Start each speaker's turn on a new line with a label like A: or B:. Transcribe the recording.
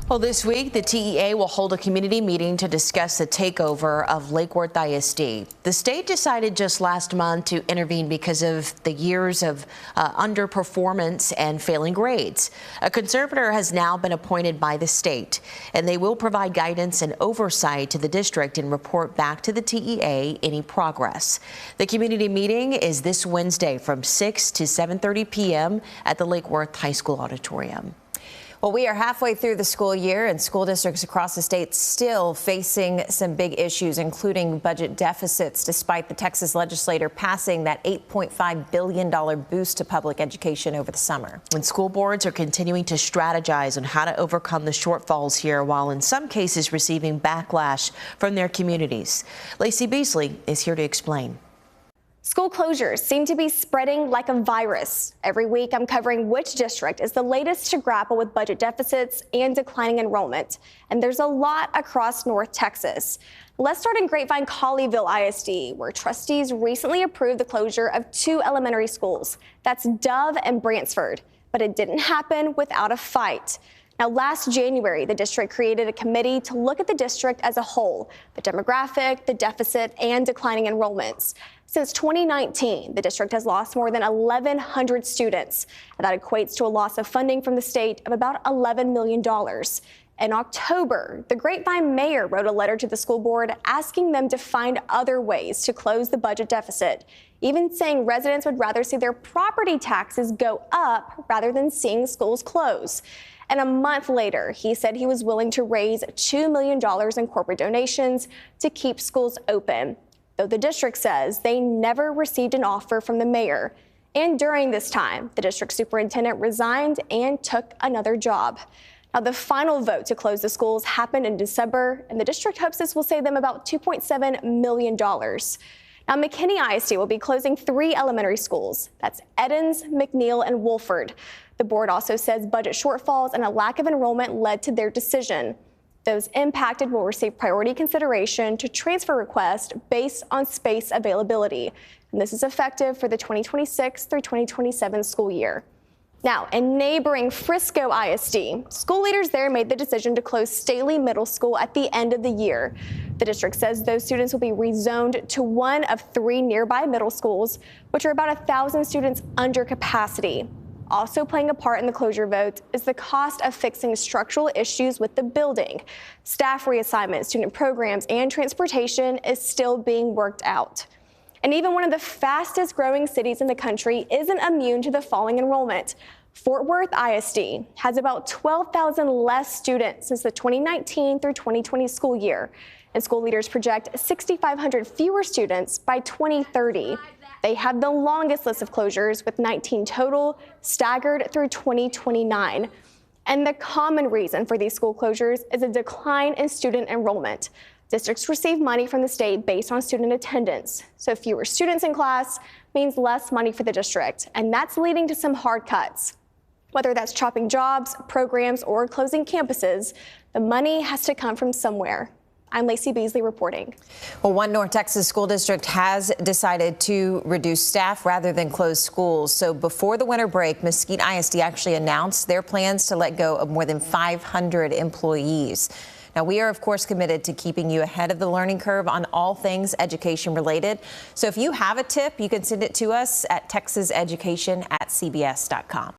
A: Well, this week, the TEA will hold a community meeting to discuss the takeover of Fort Worth ISD. The state decided just last month to intervene because of the years of underperformance and failing grades. A conservator has now been appointed by the state, and they will provide guidance and oversight to the district and report back to the TEA any progress. The community meeting is this Wednesday from 6 to 7:30 p.m. at the Fort Worth High School auditorium.
B: Well, we are halfway through the school year, and school districts across the state still facing some big issues, including budget deficits, despite the Texas legislature passing that $8.5 billion boost to public education over the summer.
A: And school boards are continuing to strategize on how to overcome the shortfalls here, while in some cases receiving backlash from their communities. Lacey Beasley is here to explain.
C: School closures seem to be spreading like a virus. Every week, I'm covering which district is the latest to grapple with budget deficits and declining enrollment. And there's a lot across North Texas. Let's start in Grapevine Colleyville ISD, where trustees recently approved the closure of 2 elementary schools. That's Dove and Bransford. But it didn't happen without a fight. Now, last January, the district created a committee to look at the district as a whole, the demographic, the deficit, and declining enrollments. Since 2019, the district has lost more than 1,100 students. And that equates to a loss of funding from the state of about $11 million. In October, the Grapevine mayor wrote a letter to the school board asking them to find other ways to close the budget deficit, even saying residents would rather see their property taxes go up rather than seeing schools close. And a month later, he said he was willing to raise $2 million in corporate donations to keep schools open, though the district says they never received an offer from the mayor. And during this time, the district superintendent resigned and took another job. Now, the final vote to close the schools happened in December, and the district hopes this will save them about $2.7 million. Now, McKinney ISD will be closing 3 elementary schools. That's Edens, McNeil, and Wolford. The board also says budget shortfalls and a lack of enrollment led to their decision. Those impacted will receive priority consideration to transfer requests based on space availability. And this is effective for the 2026 through 2027 school year. Now, in neighboring Frisco ISD, school leaders there made the decision to close Staley Middle School at the end of the year. The district says those students will be rezoned to one of 3 nearby middle schools, which are about 1,000 students under capacity. Also playing a part in the closure vote is the cost of fixing structural issues with the building. Staff reassignment, student programs, and transportation is still being worked out. And even one of the fastest growing cities in the country isn't immune to the falling enrollment. Fort Worth ISD has about 12,000 less students since the 2019 through 2020 school year. And school leaders project 6,500 fewer students by 2030. They have the longest list of closures, with 19 total, staggered through 2029. And the common reason for these school closures is a decline in student enrollment. Districts receive money from the state based on student attendance. So fewer students in class means less money for the district, and that's leading to some hard cuts. Whether that's chopping jobs, programs, or closing campuses, the money has to come from somewhere. I'm Lacey Beasley reporting.
B: Well, one North Texas school district has decided to reduce staff rather than close schools. So before the winter break, Mesquite ISD actually announced their plans to let go of more than 500 employees. Now, we are, of course, committed to keeping you ahead of the learning curve on all things education related. So if you have a tip, you can send it to us at texaseducation@cbs.com.